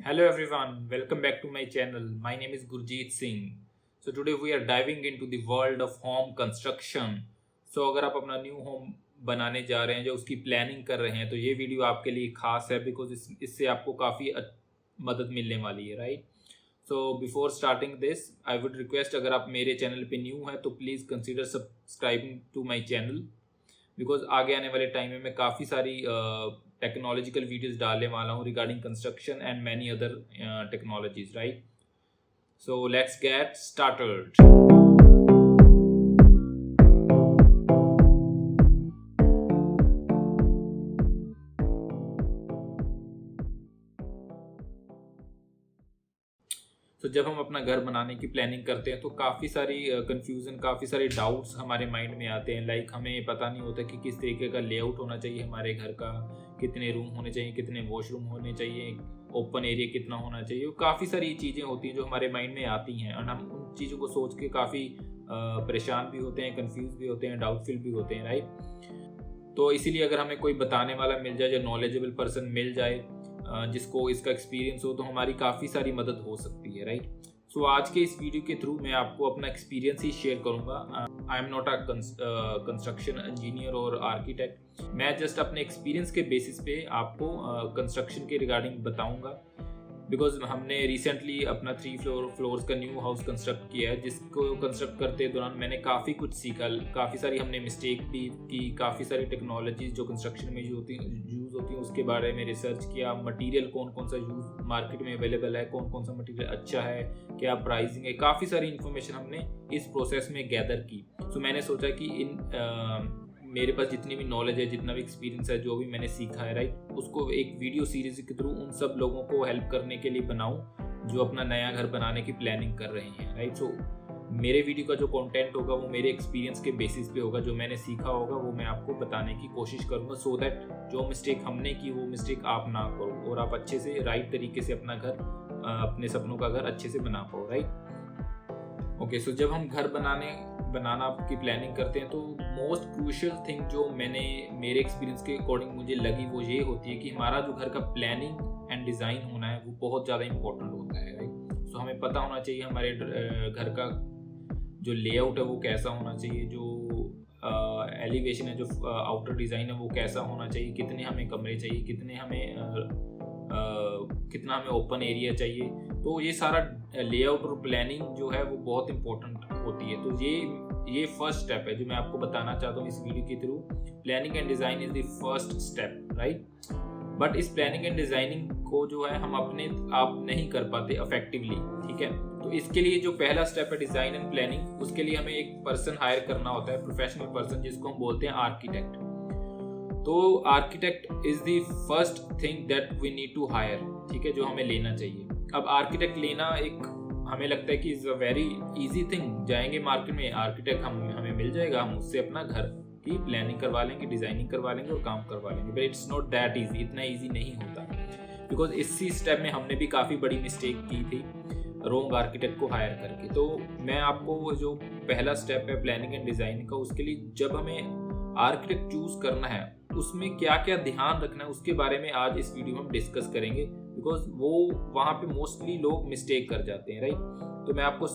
Hello everyone, welcome back to my channel. My name is Gurjeet Singh. So today we are diving into the world of home construction. So अगर आप अपना new home बनाने जा रहे हैं या उसकी प्लानिंग कर रहे हैं तो ये वीडियो आपके लिए खास है बिकॉज इससे आपको काफ़ी मदद मिलने वाली है right. So before starting this I would request अगर आप मेरे चैनल पे न्यू हैं तो please consider subscribing to my channel because आगे आने वाले टाइम में मैं काफ़ी सारी टेक्नोलॉजिकल वीडियोस डालने वाला हूँ regarding construction and many other technologies right. So let's get started. तो जब हम अपना घर बनाने की प्लानिंग करते हैं तो काफ़ी सारी कंफ्यूजन काफ़ी सारे डाउट्स हमारे माइंड में आते हैं. लाइक हमें पता नहीं होता कि किस तरीके का लेआउट होना चाहिए हमारे घर का, कितने रूम होने चाहिए, कितने वॉशरूम होने चाहिए, ओपन एरिया कितना होना चाहिए. काफ़ी सारी चीज़ें होती हैं जो हमारे माइंड में आती हैं और हम उन चीज़ों को सोच के काफ़ी परेशान भी होते हैं, कन्फ्यूज भी होते हैं, डाउटफुल भी होते हैं राइट. तो इसीलिए अगर हमें कोई बताने वाला मिल जाए, जो नॉलेजेबल पर्सन मिल जाए जिसको इसका एक्सपीरियंस हो, तो हमारी काफ़ी सारी मदद हो सकती है राइट. सो आज के इस वीडियो के थ्रू मैं आपको अपना एक्सपीरियंस ही शेयर करूंगा. I am not a construction engineer और आर्किटेक्ट. मैं जस्ट अपने एक्सपीरियंस के बेसिस पे आपको कंस्ट्रक्शन के रिगार्डिंग बताऊंगा बिकॉज हमने रिसेंटली अपना 3 फ्लोर्स का न्यू हाउस कंस्ट्रक्ट किया है, जिसको कंस्ट्रक्ट करते दौरान मैंने काफ़ी कुछ सीखा. काफ़ी सारी हमने मिस्टेक भी की, काफ़ी सारी टेक्नोलॉजीज जो कंस्ट्रक्शन में यूज़ होती हैं उसके बारे में रिसर्च किया. मटेरियल कौन कौन सा यूज़ मार्केट में अवेलेबल है, कौन कौन सा मटेरियल अच्छा है, क्या प्राइसिंग है, काफ़ी सारी इन्फॉर्मेशन हमने इस प्रोसेस में गैदर की. सो मैंने सोचा कि मेरे पास जितनी भी नॉलेज है, जितना भी एक्सपीरियंस है, जो भी मैंने सीखा है राइट, उसको एक वीडियो सीरीज के थ्रू उन सब लोगों को हेल्प करने के लिए बनाऊं जो अपना नया घर बनाने की प्लानिंग कर रहे हैं राइट. सो मेरे वीडियो का जो कंटेंट होगा वो मेरे एक्सपीरियंस के बेसिस पे होगा. जो मैंने सीखा होगा वो मैं आपको बताने की कोशिश करूंगा सो दैट जो मिस्टेक हमने की वो मिस्टेक आप ना करो और आप अच्छे से राइट तरीके से अपना घर, अपने सपनों का घर अच्छे से बना पाओ राइट. ओके, सो जब हम घर बनाना की प्लानिंग करते हैं तो मोस्ट क्रूशियल थिंग जो मेरे एक्सपीरियंस के अकॉर्डिंग मुझे लगी वो ये होती है कि हमारा जो घर का प्लानिंग एंड डिज़ाइन होना है वो बहुत ज़्यादा इंपॉर्टेंट होता है राइट. सो हमें पता होना चाहिए हमारे घर का जो लेआउट है वो कैसा होना चाहिए, जो एलिवेशन है, जो आउटर डिज़ाइन है वो कैसा होना चाहिए, कितने हमें कमरे चाहिए, कितना हमें ओपन एरिया चाहिए. तो ये सारा लेआउट और प्लानिंग जो है वो बहुत इंपॉर्टेंट होती है. तो ये फर्स्ट स्टेप है जो मैं आपको बताना चाहता हूँ इस वीडियो के through. Planning and design is the first step right. But इस प्लानिंग एंड डिज़ाइनिंग को जो है हम अपने आप नहीं कर पाते अफेक्टिवली, ठीक है. तो इसके लिए जो पहला स्टेप है डिज़ाइन एंड प्लानिंग, उसके लिए हमें एक पर्सन हायर करना होता है, प्रोफेशनल पर्सन, जिसको हम बोलते हैं आर्किटेक्ट. तो architect is the first thing that we need to hire, ठीक है, जो हमें लेना चाहिए. अब आर्किटेक्ट लेना एक हमें लगता है कि is a very easy thing. जाएंगे मार्केट में, आर्किटेक्ट हमें मिल जाएगा, हम उससे अपना घर की प्लानिंग करवा लेंगे, डिज़ाइनिंग करवा लेंगे और काम करवा लेंगे. But it's not that easy. इतना ईजी नहीं होता बिकॉज इसी स्टेप में हमने भी काफ़ी बड़ी मिस्टेक की थी रॉन्ग आर्किटेक्ट को हायर करके. तो मैं आपको वो जो पहला स्टेप है प्लानिंग एंड डिज़ाइनिंग का, उसके लिए जब हमें आर्किटेक्ट चूज़ करना है उसमें क्या क्या ध्यान रखना है उसके बारे में आज इस वीडियो में हम डिस्कस करेंगे बिकॉज वो वहाँ पे मोस्टली लोग मिस्टेक कर जाते हैं राइट. तो मैं आपको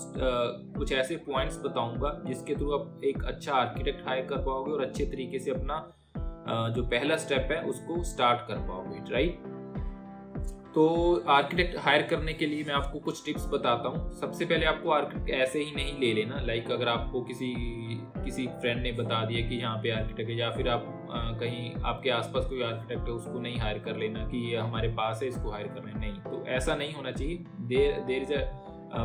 कुछ ऐसे पॉइंट्स बताऊंगा जिसके थ्रू आप एक अच्छा आर्किटेक्ट हायर कर पाओगे और अच्छे तरीके से अपना जो पहला स्टेप है उसको स्टार्ट कर पाओगे राइट. तो आर्किटेक्ट हायर करने के लिए मैं आपको कुछ टिप्स बताता हूँ. सबसे पहले आपको आर्किटेक्ट ऐसे ही नहीं ले लेना. लाइक अगर आपको किसी फ्रेंड ने बता दिया कि यहाँ पे आर्किटेक्ट है, या फिर आप कहीं आपके आसपास कोई आर्किटेक्ट है, उसको नहीं हायर कर लेना कि ये हमारे पास है इसको हायर करना है. नहीं, तो ऐसा नहीं होना चाहिए. There is a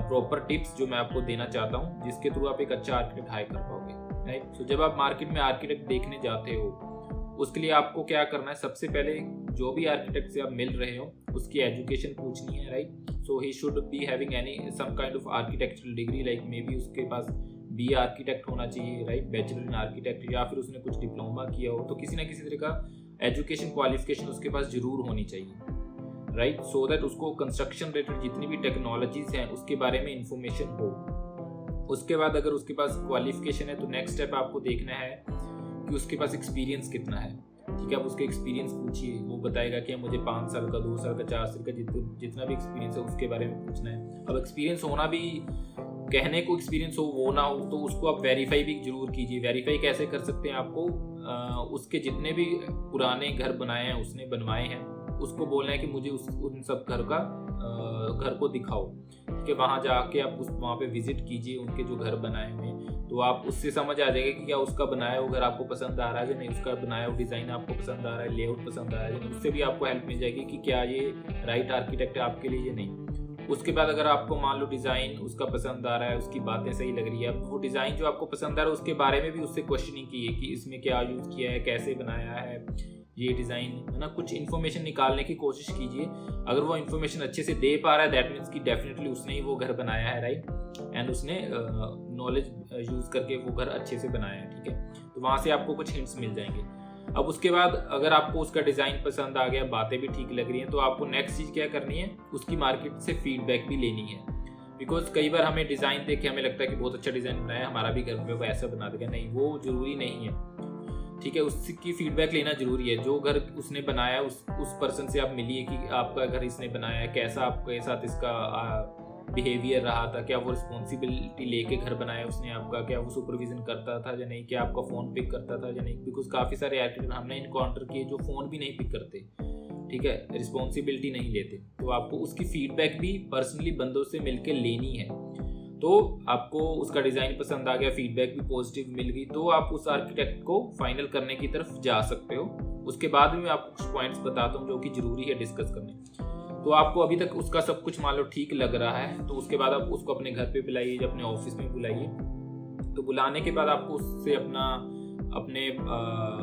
proper tips जो मैं आपको देना चाहता हूँ जिसके थ्रू आप एक अच्छा आर्किटेक्ट हायर कर पाओगे राइट. सो जब आप मार्केट में आर्किटेक्ट देखने जाते हो उसके लिए आपको क्या करना है, सबसे पहले जो भी आर्किटेक्ट से आप मिल रहे हो उसकी एजुकेशन पूछनी है right. So he should be having any some kind of architectural degree, like maybe उसके पास बी आर्किटेक्ट होना चाहिए राइट, बैचलर इन आर्किटेक्ट, या फिर उसने कुछ डिप्लोमा किया हो. तो किसी ना किसी तरह का एजुकेशन क्वालिफिकेशन उसके पास जरूर होनी चाहिए राइट. सो दैट उसको कंस्ट्रक्शन रिलेटेड जितनी भी टेक्नोलॉजीज हैं उसके बारे में इंफॉर्मेशन हो. उसके बाद अगर उसके पास क्वालिफिकेशन है तो नेक्स्ट स्टेप आपको देखना है कि उसके पास एक्सपीरियंस कितना है. ठीक है। आप उसके एक्सपीरियंस पूछिए, वो बताएगा कि मुझे 5 साल का, 2 साल का, 4 साल का, जितना भी एक्सपीरियंस है उसके बारे में पूछना है। अब एक्सपीरियंस होना भी, कहने को एक्सपीरियंस हो वो ना हो, तो उसको आप वेरीफाई भी जरूर कीजिए। वेरीफाई कैसे कर सकते हैं? आपको उसके जितने भी पुराने घर बनाए हैं, उसने बनवाए हैं, उसको बोलना है कि मुझे उन सब घर को दिखाओ, ठीक है। वहाँ जाके आप वहाँ पे विजिट कीजिए, उनके जो घर बनाए हुए हैं, तो आप उससे समझ आ जाएगा कि क्या उसका बनाया हुआ घर आपको पसंद आ रहा है या नहीं, उसका बनाया हुआ डिज़ाइन आपको पसंद आ रहा है, लेआउट पसंद आ रहा है। उससे भी आपको हेल्प मिल जाएगी कि क्या ये राइट आर्किटेक्ट है आपके लिए या नहीं। उसके बाद अगर आपको मान लो डिज़ाइन उसका पसंद आ रहा है, उसकी बातें सही लग रही है, अब वो डिज़ाइन जो आपको पसंद आ रहा है उसके बारे में भी उससे क्वेश्चनिंग कीजिए कि इसमें क्या यूज़ किया है, कैसे बनाया है ये डिज़ाइन, है ना। कुछ इन्फॉर्मेशन निकालने की कोशिश कीजिए। अगर वो इन्फॉर्मेशन अच्छे से दे पा रहा है, दैट मीन्स कि डेफिनेटली उसने ही वो घर बनाया है, राइट, एंड उसने नॉलेज यूज़ करके वो घर अच्छे से बनाया है, ठीक है। तो वहाँ से आपको कुछ हिंट्स मिल जाएंगे। अब उसके बाद अगर आपको उसका डिज़ाइन पसंद आ गया, बातें भी ठीक लग रही हैं, तो आपको नेक्स्ट चीज़ क्या करनी है, उसकी मार्केट से फीडबैक भी लेनी है। बिकॉज कई बार हमें डिज़ाइन देख के हमें लगता है कि बहुत अच्छा डिज़ाइन बनाया है, हमारा भी घर में वो ऐसा बना देगा, नहीं, वो ज़रूरी नहीं है, ठीक है। उसकी फीडबैक लेना जरूरी है। जो घर उसने बनाया उस पर्सन से आप मिलिए कि आपका घर इसने बनाया है, कैसा आपके साथ इसका बिहेवियर रहा था, क्या वो रिस्पॉन्सिबिलिटी लेके घर बनाया उसने आपका, क्या वो सुपरविजन करता था या नहीं, क्या आपका फ़ोन पिक करता था या नहीं। बिकॉज काफ़ी सारे आर्किटेक्ट हमने इनकाउंटर किए जो फ़ोन भी नहीं पिक करते, ठीक है, रिस्पॉन्सिबिलिटी नहीं लेते। तो आपको उसकी फीडबैक भी पर्सनली बंदों से मिलकर लेनी है। तो आपको उसका डिज़ाइन पसंद आ गया, फीडबैक भी पॉजिटिव मिल गई, तो आप उस आर्किटेक्ट को फाइनल करने की तरफ जा सकते हो। उसके बाद भी मैं आपको कुछ पॉइंट्स बताता हूँ जो कि ज़रूरी है डिस्कस करने। तो आपको अभी तक उसका सब कुछ मान लो ठीक लग रहा है, तो उसके बाद आप उसको अपने घर पे बुलाइए या अपने ऑफिस में बुलाइए। तो बुलाने के बाद आपको उससे अपने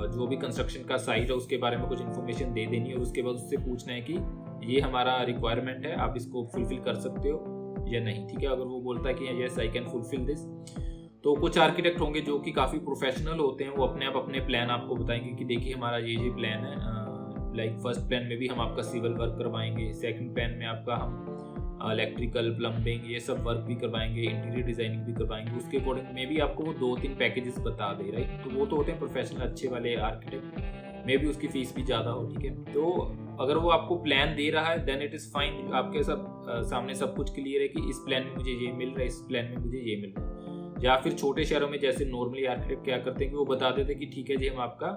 जो भी कंस्ट्रक्शन का साइज है उसके बारे में कुछ इन्फॉर्मेशन दे देनी है, और उसके बाद उससे पूछना है कि ये हमारा रिक्वायरमेंट है, आप इसको फुलफिल कर सकते हो या नहीं, ठीक है। अगर वो बोलता है कि yes I can fulfil this, तो कुछ आर्किटेक्ट होंगे जो कि काफ़ी प्रोफेशनल होते हैं, वो अपने आप अपने प्लान आपको बताएंगे कि देखिए हमारा ये प्लान है। लाइक फर्स्ट प्लान में भी हम आपका सिविल वर्क करवाएंगे, सेकंड प्लान में आपका हम इलेक्ट्रिकल, प्लम्बिंग, ये सब वर्क भी करवाएंगे, इंटीरियर डिजाइनिंग भी करवाएंगे। उसके अकॉर्डिंग में भी आपको वो 2-3 पैकेजेस बता दे, राइट। तो वो तो होते हैं प्रोफेशनल अच्छे वाले आर्किटेक्ट, में भी उसकी फीस भी ज़्यादा हो, ठीक है। तो अगर वो आपको प्लान दे रहा है देन इट इज़ फाइन, आपके सामने सब कुछ क्लियर है कि इस प्लान में मुझे ये मिल रहा है, इस प्लान में मुझे ये मिल रहा है। या फिर छोटे शहरों में जैसे नॉर्मली आर्किटेक्ट क्या करते हैं कि वो बता देते हैं कि ठीक है जी हम आपका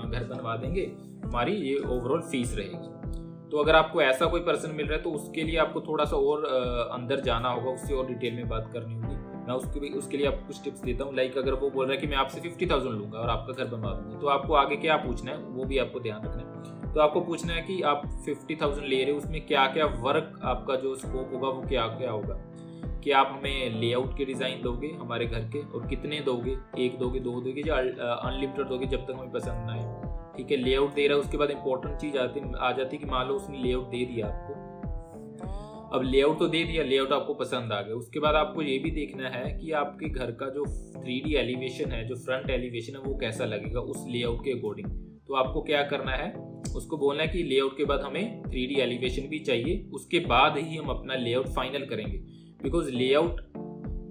घर बनवा देंगे, हमारी ये ओवरऑल फीस रहेगी। तो अगर आपको ऐसा कोई पर्सन मिल रहा है तो उसके लिए आपको थोड़ा सा और अंदर जाना होगा, उससे और डिटेल में बात करनी होगी। मैं उसके लिए आपको कुछ टिप्स देता हूँ। लाइक अगर वो बोल रहा है कि मैं आपसे 50,000 लूँगा और आपका घर बनवा दूँगा, तो आपको आगे क्या पूछना है वो भी आपको ध्यान रखना है। तो आपको पूछना है कि आप 50,000 ले रहे हो, उसमें क्या क्या वर्क आपका जो स्कोप होगा वो क्या क्या होगा। कि आप हमें लेआउट के डिज़ाइन दोगे हमारे घर के, और कितने दोगे, 1 दोगे, 2 दोगे या अनलिमिटेड दोगे जब तक हमें पसंद ना आए, ठीक है। लेआउट दे रहा है, उसके बाद इंपॉर्टेंट चीज़ आ जाती है कि मान लो उसने लेआउट दे दिया आपको। अब लेआउट तो दे दिया, लेआउट आपको पसंद आ गया, उसके बाद आपको ये भी देखना है कि आपके घर का जो 3D एलिवेशन है, जो फ्रंट एलिवेशन है, वो कैसा लगेगा उस लेआउट के अकॉर्डिंग। तो आपको क्या करना है, उसको बोलना है कि लेआउट के बाद हमें 3D एलिवेशन भी चाहिए, उसके बाद ही हम अपना लेआउट फाइनल करेंगे। बिकॉज लेआउट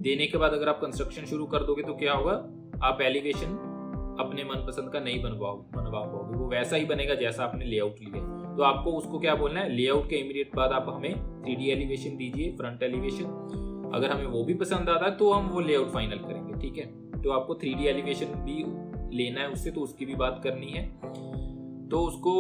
देने के बाद अगर आप कंस्ट्रक्शन शुरू कर दोगे तो क्या होगा, आप एलिवेशन अपने मनपसंद का नहीं बनवा पाओगे, वो वैसा ही बनेगा जैसा आपने लेआउट लिया। तो आपको उसको क्या बोलना है, लेआउट के इमीडिएट बाद आप हमें 3D एलिवेशन दीजिए, फ्रंट एलिवेशन। अगर हमें वो भी पसंद आता है तो हम वो लेआउट फाइनल करेंगे, ठीक है। तो आपको 3D एलिवेशन भी लेना है उससे, तो उसकी भी बात करनी है। तो उसको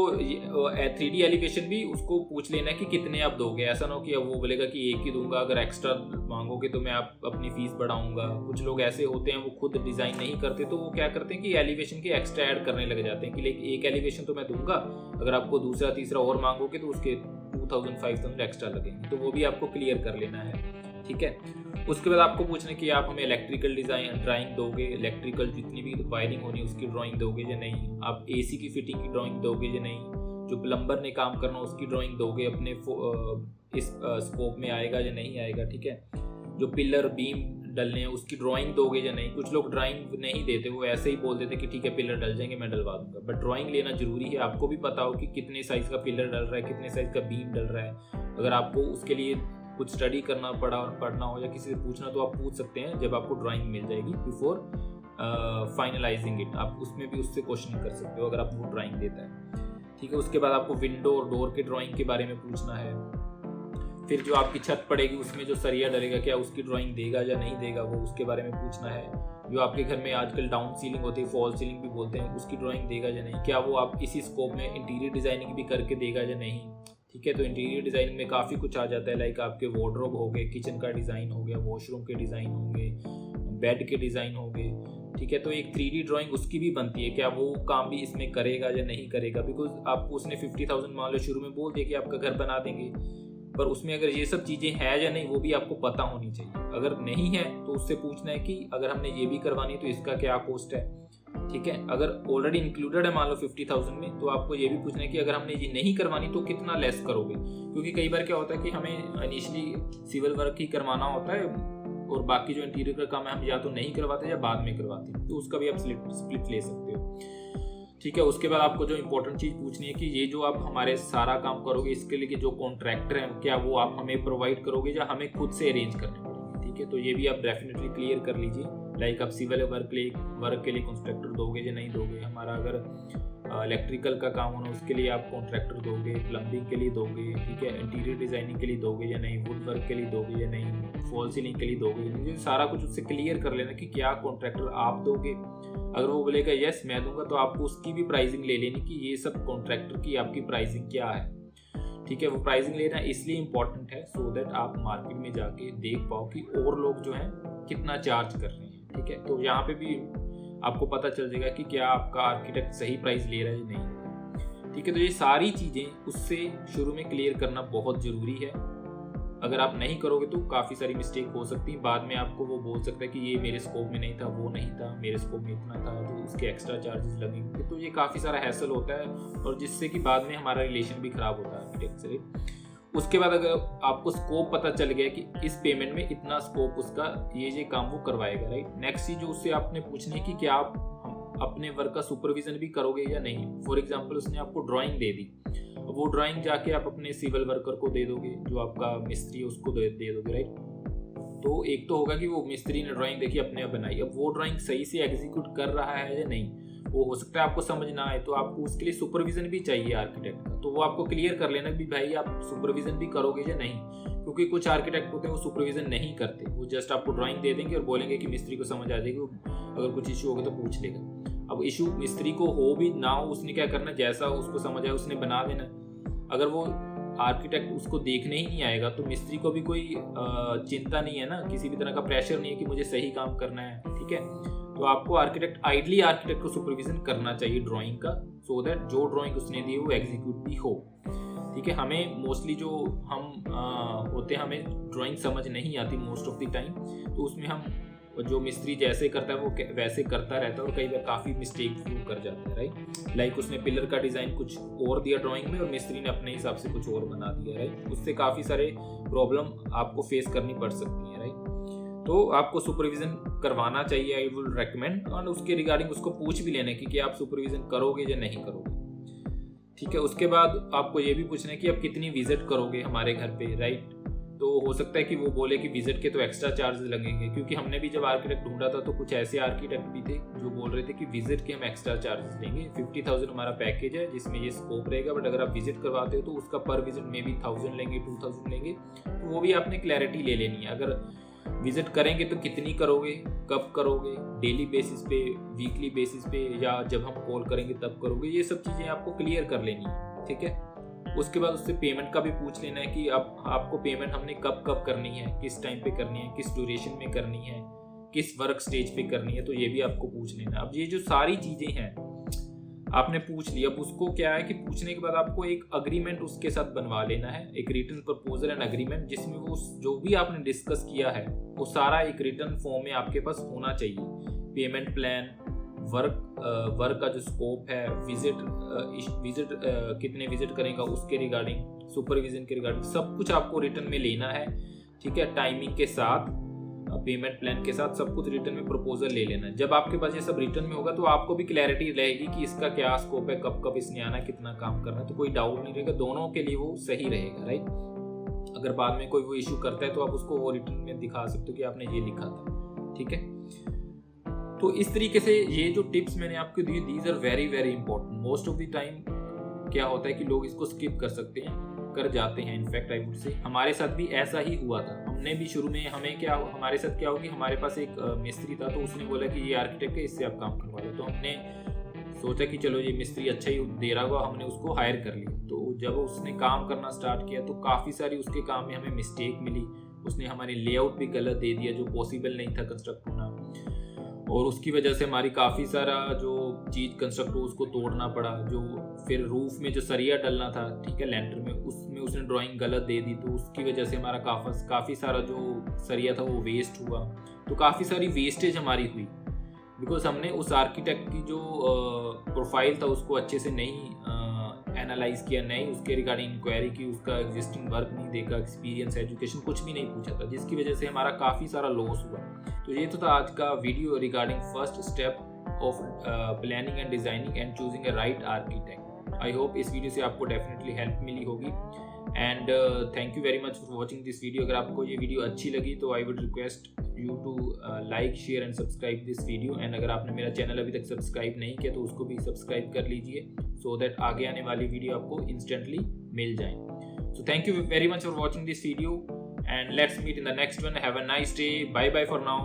3D एलिवेशन भी उसको पूछ लेना है कि कितने आप दोगे। ऐसा ना हो कि अब वो बोलेगा कि 1 ही दूंगा, अगर एक्स्ट्रा मांगोगे तो मैं आप अपनी फीस बढ़ाऊंगा। कुछ लोग ऐसे होते हैं वो खुद डिज़ाइन नहीं करते, तो वो क्या करते हैं कि एलिवेशन के एक्स्ट्रा ऐड करने लग जाते हैं कि लाइक 1 एलिवेशन तो मैं दूंगा, अगर आपको दूसरा तीसरा और मांगोगे तो उसके 2,000-5,000 एक्स्ट्रा लगेंगे। तो वो भी आपको क्लियर कर लेना है, ठीक है। उसके बाद आपको पूछना कि आप हमें इलेक्ट्रिकल डिज़ाइन ड्राइंग दोगे, इलेक्ट्रिकल जितनी भी वायरिंग होनी है उसकी ड्राइंग दोगे या नहीं, आप AC की फिटिंग की ड्राइंग दोगे या नहीं, जो प्लम्बर ने काम करना उसकी ड्राइंग दोगे, अपने इस स्कोप में आएगा या नहीं आएगा, ठीक है। जो पिलर बीम डलने हैं उसकी ड्राइंग दोगे या नहीं। कुछ लोग ड्राइंग नहीं देते, वो ऐसे ही बोल देते कि ठीक है पिलर डल जाएंगे मैं डलवा दूंगा, बट ड्राइंग लेना जरूरी है। आपको भी पता हो कि कितने साइज़ का पिलर डल रहा है, कितने साइज़ का बीम डल रहा है। अगर आपको उसके लिए कुछ स्टडी करना पढ़ना हो या किसी से पूछना तो आप पूछ सकते हैं जब आपको ड्राइंग मिल जाएगी बिफोर फाइनलाइजिंग इट, आप उसमें भी उससे क्वेश्चन कर सकते हो अगर आप वो ड्राइंग देता है। ठीक है, उसके बाद आपको विंडो और डोर के ड्राइंग के बारे में पूछना है। फिर जो आपकी छत पड़ेगी उसमें जो सरिया डलेगा क्या उसकी ड्राइंग देगा या नहीं देगा, वो उसके बारे में पूछना है। जो आपके घर में आजकल डाउन सीलिंग होती है, फॉल सीलिंग भी बोलते हैं, उसकी ड्राइंग देगा या नहीं, क्या वो आप इसी स्कोप में इंटीरियर डिजाइनिंग भी करके देगा या नहीं। ठीक है, तो इंटीरियर डिजाइनिंग में काफ़ी कुछ आ जाता है, लाइक आपके वार्डरोब हो गए, किचन का डिज़ाइन हो गया, वॉशरूम के डिज़ाइन होंगे, बेड के डिज़ाइन हो गए। ठीक है, तो एक 3D ड्राइंग उसकी भी बनती है, क्या वो काम भी इसमें करेगा या नहीं करेगा, बिकॉज आपको उसने 50,000 मान लो शुरू में बोल दिया कि आपका घर बना देंगे, पर उसमें अगर ये सब चीज़ें हैं या नहीं वो भी आपको पता होनी चाहिए। अगर नहीं है तो उससे पूछना है कि अगर हमने ये भी करवानी है तो इसका क्या कॉस्ट है। ठीक है, अगर ऑलरेडी इंक्लूडेड है मान लो 50,000 में, तो आपको ये भी पूछना है कि अगर हमने ये नहीं करवानी तो कितना लेस करोगे, क्योंकि कई बार क्या होता है कि हमें इनिशियली सिविल वर्क ही करवाना होता है और बाकी जो इंटीरियर का काम है हम या तो नहीं करवाते या बाद में करवाते हैं, तो उसका भी आप स्प्लिट ले सकते हो। ठीक है, उसके बाद आपको जो इंपॉर्टेंट चीज़ पूछनी है कि ये जो आप हमारे सारा काम करोगे इसके लिए जो कॉन्ट्रैक्टर हैं क्या वो आप हमें प्रोवाइड करोगे या हमें खुद से अरेंज करने पड़ेंगे। ठीक है, तो ये भी आप डेफिनेटली क्लियर कर लीजिए, लाइक आप सिविल वर्क के लिए कॉन्ट्रैक्टर दोगे या नहीं दोगे। हमारा अगर इलेक्ट्रिकल का काम होना उसके लिए आप कॉन्ट्रैक्टर दोगे, प्लम्बिंग के लिए दोगे, ठीक है, इंटीरियर डिजाइनिंग के लिए दोगे या नहीं, वुड वर्क के लिए दोगे या नहीं, फॉल सीलिंग के लिए दोगे या नहीं, सारा कुछ उससे क्लियर कर लेना कि क्या कॉन्ट्रैक्टर आप दोगे। अगर वो बोलेगा यस मैं दूंगा तो आपको उसकी भी प्राइसिंग ले लेनी कि ये सब कॉन्ट्रैक्टर की आपकी प्राइसिंग क्या है। ठीक है, वो प्राइसिंग लेना इसलिए इम्पोर्टेंट है सो दैट आप मार्केट में जाके देख पाओ कि और लोग जो हैं कितना चार्ज कर रहे हैं। ठीक है, तो यहाँ पे भी आपको पता चल जाएगा कि क्या आपका आर्किटेक्ट सही प्राइस ले रहा है या नहीं। ठीक है, तो ये सारी चीज़ें उससे शुरू में क्लियर करना बहुत ज़रूरी है। अगर आप नहीं करोगे तो काफ़ी सारी मिस्टेक हो सकती है, बाद में आपको वो बोल सकता है कि ये मेरे स्कोप में नहीं था, वो नहीं था, मेरे स्कोप में इतना था, तो उसके एक्स्ट्रा चार्जेस लगेंगे। तो ये काफ़ी सारा हैसल होता है और जिससे कि बाद में हमारा रिलेशन भी ख़राब होता है आर्किटेक्ट से। उसके बाद अगर आपको स्कोप पता चल गया कि इस पेमेंट में इतना स्कोप उसका ये काम वो करवाएगा, राइट। नेक्स्ट चीज़ जो उससे आपने पूछनी है कि क्या आप अपने वर्क का सुपरविजन भी करोगे या नहीं। फॉर एग्जांपल उसने आपको ड्राइंग दे दी, वो ड्राइंग जाके आप अपने सिविल वर्कर को दे दोगे, जो आपका मिस्त्री है उसको दे दोगे, राइट। तो एक तो होगा कि वो मिस्त्री ने ड्राइंग देखी अपने आप बनाई, अब वो ड्राइंग सही से एग्जीक्यूट कर रहा है या नहीं वो हो सकता है आपको समझ ना आए, तो आपको उसके लिए सुपरविजन भी चाहिए आर्किटेक्ट का। तो वो आपको क्लियर कर लेना भी भाई आप सुपरविजन भी करोगे या नहीं, क्योंकि कुछ आर्किटेक्ट होते हैं वो सुपरविजन नहीं करते, वो जस्ट आपको ड्राइंग दे देंगे और बोलेंगे कि मिस्त्री को समझ आ जाएगी, अगर कुछ इशू होगा तो पूछ लेगा। अब इशू मिस्त्री को हो भी ना हो, उसने क्या करना, जैसा उसको समझ आए उसने बना देना। अगर वो आर्किटेक्ट उसको देखने ही नहीं आएगा तो मिस्त्री को भी कोई चिंता नहीं है ना, किसी भी तरह का प्रेशर नहीं है कि मुझे सही काम करना है। ठीक है, तो आपको आइडली आर्किटेक्ट को सुपरविजन करना चाहिए ड्राइंग का, सो दैट जो ड्राइंग उसने दी है वो एग्जीक्यूट भी हो। ठीक है, हमें मोस्टली जो हम होते हैं हमें ड्राइंग समझ नहीं आती मोस्ट ऑफ द टाइम, तो उसमें हम जो मिस्त्री जैसे करता है वो वैसे करता रहता है और कई बार काफ़ी मिस्टेक कर जाता है, राइट। लाइक उसने पिलर का डिज़ाइन कुछ और दिया ड्राइंग में और मिस्त्री ने अपने हिसाब से कुछ और बना दिया, राइट। उससे काफ़ी सारे प्रॉब्लम आपको फेस करनी पड़ सकती है, राइट। तो आपको सुपरविजन करवाना चाहिए, आई विल रेकमेंड, और उसके रिगार्डिंग उसको पूछ भी लेना कि आप सुपरविजन करोगे या नहीं करोगे। ठीक है, उसके बाद आपको ये भी पूछना है कि आप कितनी विजिट करोगे हमारे घर पे, राइट। तो हो सकता है कि वो बोले कि विजिट के तो एक्स्ट्रा चार्जेस लगेंगे, क्योंकि हमने भी जब आर्किटेक्ट ढूंढा था तो कुछ ऐसे आर्किटेक्ट भी थे जो बोल रहे थे कि विजिट के हम एक्स्ट्रा चार्जेस लेंगे, 50,000 हमारा पैकेज है जिसमें ये स्कोप रहेगा, बट अगर आप विजिट करवाते हो तो उसका पर विजिट में भी 1000 लेंगे, 2000 लेंगे। तो वो भी आपने क्लैरिटी ले लेनी है, अगर विजिट करेंगे तो कितनी करोगे, कब करोगे, डेली बेसिस पे, वीकली बेसिस पे, या जब हम कॉल करेंगे तब करोगे, ये सब चीज़ें आपको क्लियर कर लेनी है। ठीक है, उसके बाद उससे पेमेंट का भी पूछ लेना है कि आपको पेमेंट हमने कब कब करनी है, किस टाइम पे करनी है, किस ड्यूरेशन में करनी है, किस वर्क स्टेज पे करनी है, तो ये भी आपको पूछ लेना है। अब ये जो सारी चीज़ें हैं आपने पूछ लिया, अब उसको क्या है कि पूछने के बाद आपको एक अग्रीमेंट उसके साथ बनवा लेना है, एक रिटन प्रपोजल एंड अग्रीमेंट, जिसमें वो जो भी आपने डिस्कस किया है वो सारा एक रिटन फॉर्म में आपके पास होना चाहिए। पेमेंट प्लान, वर्क का जो स्कोप है, विजिट कितने विजिट करेगा उसके रिगार्डिंग, सुपरविजन के रिगार्डिंग, सब कुछ आपको रिटर्न में लेना है। ठीक है, टाइमिंग के साथ, पेमेंट प्लान के साथ सब कुछ रिटर्न में प्रपोजल ले लेना है। जब आपके पास ये सब रिटर्न में होगा तो आपको भी क्लैरिटी रहेगी कि इसका क्या स्कोप है, कब कब इसने आना, कितना काम करना है, तो कोई डाउट नहीं रहेगा, दोनों के लिए वो सही रहेगा, राइट। अगर बाद में कोई वो इशू करता है तो आप उसको वो रिटर्न में दिखा सकते हो कि आपने ये लिखा था। ठीक है, तो इस तरीके से ये जो टिप्स मैंने आपको दी, these are very very important. Most of the time क्या होता है कि लोग इसको स्किप कर सकते हैं, कर जाते हैं। इनफैक्ट आई वुड से हमारे साथ भी ऐसा ही हुआ था। हमने भी शुरू में हमारे साथ क्या होगी, हमारे पास एक मिस्त्री था, तो उसने बोला कि ये आर्किटेक्ट है, इससे आप काम करवा लो। तो हमने सोचा कि चलो ये मिस्त्री अच्छा ही दे रहा होगा, हमने उसको हायर कर लिया। तो जब उसने काम करना स्टार्ट किया तो काफ़ी सारी उसके काम में हमें मिस्टेक मिली। उसने हमारी लेआउट भी गलत दे दिया जो पॉसिबल नहीं था कंस्ट्रक्ट होना, और उसकी वजह से हमारी काफ़ी सारा जो चीज़ कंस्ट्रक्ट हो उसको तोड़ना पड़ा। जो फिर रूफ में जो सरिया डलना था, ठीक है, लेंटर में, उसमें उसने ड्राइंग गलत दे दी, तो उसकी वजह से हमारा काफ़ी सारा जो सरिया था वो वेस्ट हुआ। तो काफ़ी सारी वेस्टेज हमारी हुई, बिकॉज हमने उस आर्किटेक्ट की जो प्रोफाइल था उसको अच्छे से नहीं एनालाइज किया, नहीं उसके रिगार्डिंग इंक्वायरी की, उसका एग्जिस्टिंग वर्क नहीं देखा, एक्सपीरियंस, एजुकेशन कुछ भी नहीं पूछा था, जिसकी वजह से हमारा काफ़ी सारा लॉस हुआ। तो ये तो था आज का video regarding first step of planning and designing and choosing a right architect. I hope इस वीडियो से आपको डेफिनेटली हेल्प मिली होगी, and thank you very much for watching this video. अगर आपको ये वीडियो अच्छी लगी तो I would request you to like, share and subscribe this video. And अगर आपने मेरा चैनल अभी तक सब्सक्राइब नहीं किया तो उसको भी सब्सक्राइब कर लीजिए, सो दैट आगे आने वाली वीडियो आपको इंस्टेंटली मिल जाए। So thank you very much for watching this video, and let's meet in the next one. Have a nice day. Bye bye for now.